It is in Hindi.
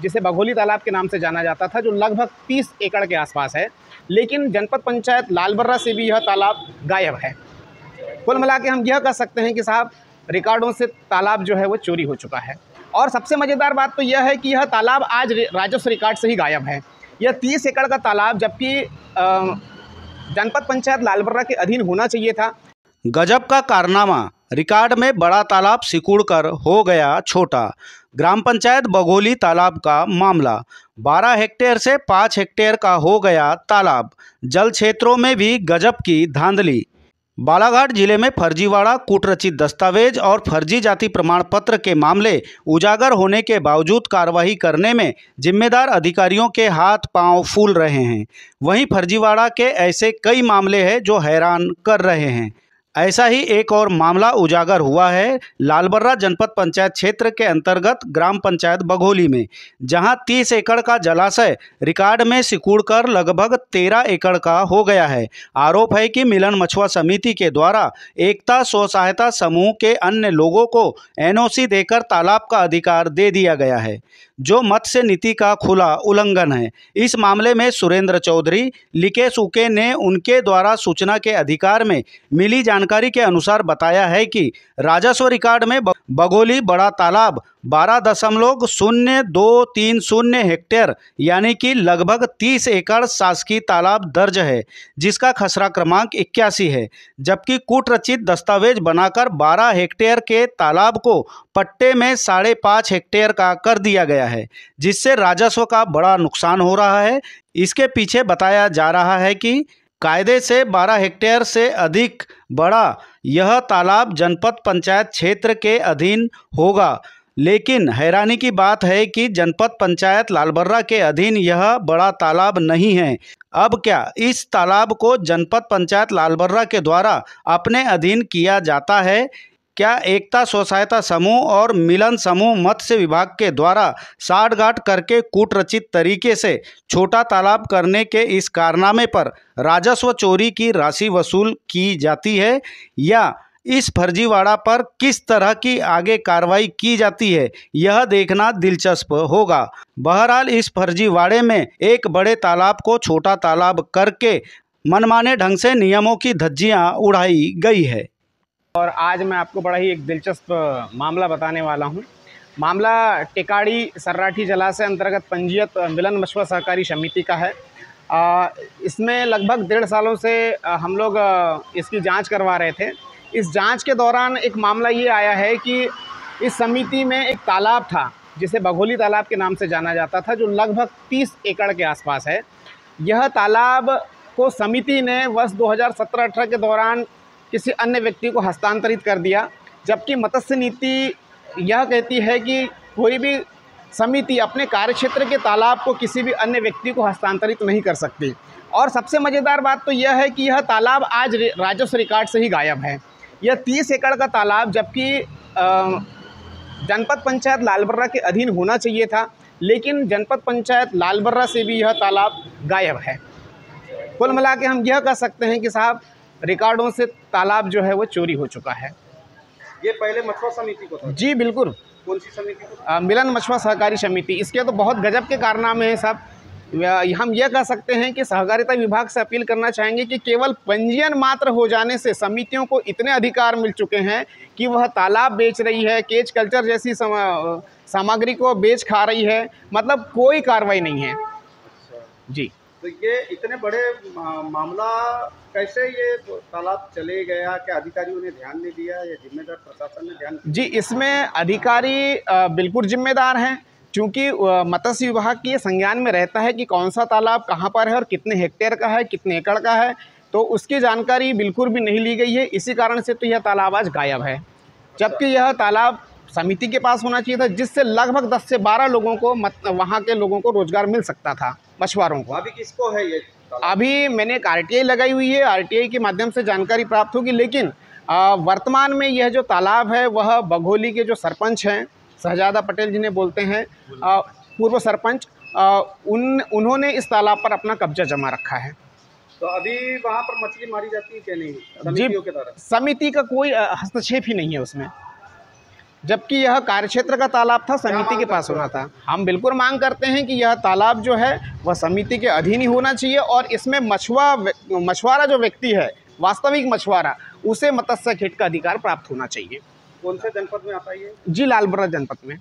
जिसे बघोली तालाब के नाम से जाना जाता था, जो लगभग 30 एकड़ के आसपास है। लेकिन जनपद पंचायत लालबर्रा से भी यह तालाब गायब है। कुल मिला के हम यह कह सकते हैं कि साहब रिकॉर्डों से तालाब जो है वो चोरी हो चुका है। और सबसे मज़ेदार बात तो यह है कि यह तालाब आज राजस्व रिकॉर्ड से ही गायब है। यह 30 एकड़ का तालाब जबकि जनपद पंचायत लालबर्रा के अधीन होना चाहिए था। गजब का कारनामा, रिकॉर्ड में बड़ा तालाब सिकुड़कर हो गया छोटा। ग्राम पंचायत बघोली तालाब का मामला, 12 हेक्टेयर से 5 हेक्टेयर का हो गया तालाब। जल क्षेत्रों में भी गजब की धांधली। बालाघाट जिले में फर्जीवाड़ा, कूटरचित दस्तावेज और फर्जी जाति प्रमाण पत्र के मामले उजागर होने के बावजूद कार्रवाई करने में जिम्मेदार अधिकारियों के हाथ पांव फूल रहे हैं। वहीं फर्जीवाड़ा के ऐसे कई मामले हैं जो हैरान कर रहे हैं। ऐसा ही एक और मामला उजागर हुआ है लालबर्रा जनपद पंचायत क्षेत्र के अंतर्गत ग्राम पंचायत बघोली में, जहां 30 एकड़ का जलाशय रिकॉर्ड में सिकुड़कर लगभग 13 एकड़ का हो गया है। आरोप है कि मिलन मछुआ समिति के द्वारा एकता स्व सहायता समूह के अन्य लोगों को एनओसी देकर तालाब का अधिकार दे दिया गया है, जो मत्स्य नीति का खुला उल्लंघन है। इस मामले में सुरेंद्र चौधरी लिके सुके ने उनके द्वारा सूचना के अधिकार में मिली जानकारी के अनुसार बताया है कि राजस्व रिकॉर्ड में बघोली बड़ा तालाब 12.0230 हेक्टेयर यानी कि लगभग 30 एकड़ शासकीय तालाब दर्ज है, जिसका खसरा क्रमांक 81 है। जबकि कूटरचित दस्तावेज बनाकर 12 हेक्टेयर के तालाब को पट्टे में 5.5 हेक्टेयर का कर दिया गया है, जिससे राजस्व का बड़ा नुकसान हो रहा है। इसके पीछे बताया जा रहा है कि कायदे से 12 हेक्टेयर से अधिक बड़ा यह तालाब जनपद पंचायत क्षेत्र के अधीन होगा, लेकिन हैरानी की बात है कि जनपद पंचायत लालबर्रा के अधीन यह बड़ा तालाब नहीं है। अब क्या इस तालाब को जनपद पंचायत लालबर्रा के द्वारा अपने अधीन किया जाता है? क्या एकता स्व सहायता समूह और मिलन समूह मत्स्य विभाग के द्वारा साठगांठ करके कूटरचित तरीके से छोटा तालाब करने के इस कारनामे पर राजस्व चोरी की राशि वसूल की जाती है, या इस फर्जीवाड़ा पर किस तरह की आगे कार्रवाई की जाती है, यह देखना दिलचस्प होगा। बहरहाल इस फर्जीवाड़े में एक बड़े तालाब को छोटा तालाब करके मनमाने ढंग से नियमों की धज्जियां उड़ाई गई है। और आज मैं आपको बड़ा ही एक दिलचस्प मामला बताने वाला हूं। मामला टेकाड़ी सर्राठी जलाशय अंतर्गत पंजीयत मिलन मछुआ सहकारी समिति का है। इसमें लगभग 1.5 सालों से हम लोग इसकी जांच करवा रहे थे। इस जांच के दौरान एक मामला ये आया है कि इस समिति में एक तालाब था, जिसे बघोली तालाब के नाम से जाना जाता था, जो लगभग 30 एकड़ के आसपास है। यह तालाब को समिति ने वर्ष 2017-18 के दौरान किसी अन्य व्यक्ति को हस्तांतरित कर दिया, जबकि मत्स्य नीति यह कहती है कि कोई भी समिति अपने कार्यक्षेत्र के तालाब को किसी भी अन्य व्यक्ति को हस्तांतरित नहीं कर सकती। और सबसे मज़ेदार बात तो यह है कि यह तालाब आज राजस्व रिकॉर्ड से ही गायब है। यह 30 एकड़ का तालाब जबकि जनपद पंचायत लालबर्रा के अधीन होना चाहिए था, लेकिन जनपद पंचायत लालबर्रा से भी यह तालाब गायब है। कुल मिला के हम यह कह सकते हैं कि साहब रिकॉर्डों से तालाब जो है वो चोरी हो चुका है। ये पहले मछुआ समिति को था? जी बिल्कुल। कौन सी समिति को? मिलन मछुआ सहकारी समिति। इसके तो बहुत गजब के कारनामे हैं साहब। हम यह कह सकते हैं कि सहकारिता विभाग से अपील करना चाहेंगे कि केवल पंजीयन मात्र हो जाने से समितियों को इतने अधिकार मिल चुके हैं कि वह तालाब बेच रही है, केज कल्चर जैसी सामग्री को बेच खा रही है, मतलब कोई कार्रवाई नहीं है। जी, तो ये इतने बड़े मामला कैसे ये तालाब चले गया? क्या अधिकारियों ने ध्यान नहीं दिया या जिम्मेदार प्रशासन ने ध्यान? जी, इसमें अधिकारी बिल्कुल जिम्मेदार हैं, क्योंकि मत्स्य विभाग के संज्ञान में रहता है कि कौन सा तालाब कहाँ पर है और कितने हेक्टेयर का है, कितने एकड़ का है, तो उसकी जानकारी बिल्कुल भी नहीं ली गई है। इसी कारण से तो यह तालाब आज गायब है, जबकि यह तालाब समिति के पास होना चाहिए था, जिससे लगभग 10 से 12 लोगों को वहाँ के लोगों को रोजगार मिल सकता था, मछुआरों को। अभी किसको है ये? अभी मैंने एक आरटीआई लगाई हुई है, आरटीआई के माध्यम से जानकारी प्राप्त होगी, लेकिन वर्तमान में यह जो तालाब है वह बघोली के जो सरपंच हैं, शहजादा पटेल जिन्हें बोलते हैं, पूर्व सरपंच, उन्होंने इस तालाब पर अपना कब्जा जमा रखा है। तो अभी वहाँ पर मछली मारी जाती है क्या नहीं समितियों के द्वारा? समिति का कोई हस्तक्षेप ही नहीं है उसमें। जबकि यह कार्यक्षेत्र का तालाब था, समिति के पास होना था। हम बिल्कुल मांग करते हैं कि यह तालाब जो है वह समिति के अधीन ही होना चाहिए और इसमें मछुआरा जो व्यक्ति है, वास्तविक मछुआरा, उसे मत्स्य खेत का अधिकार प्राप्त होना चाहिए। कौन से जनपद में आता है ये? जी, लालबर्रा जनपद में।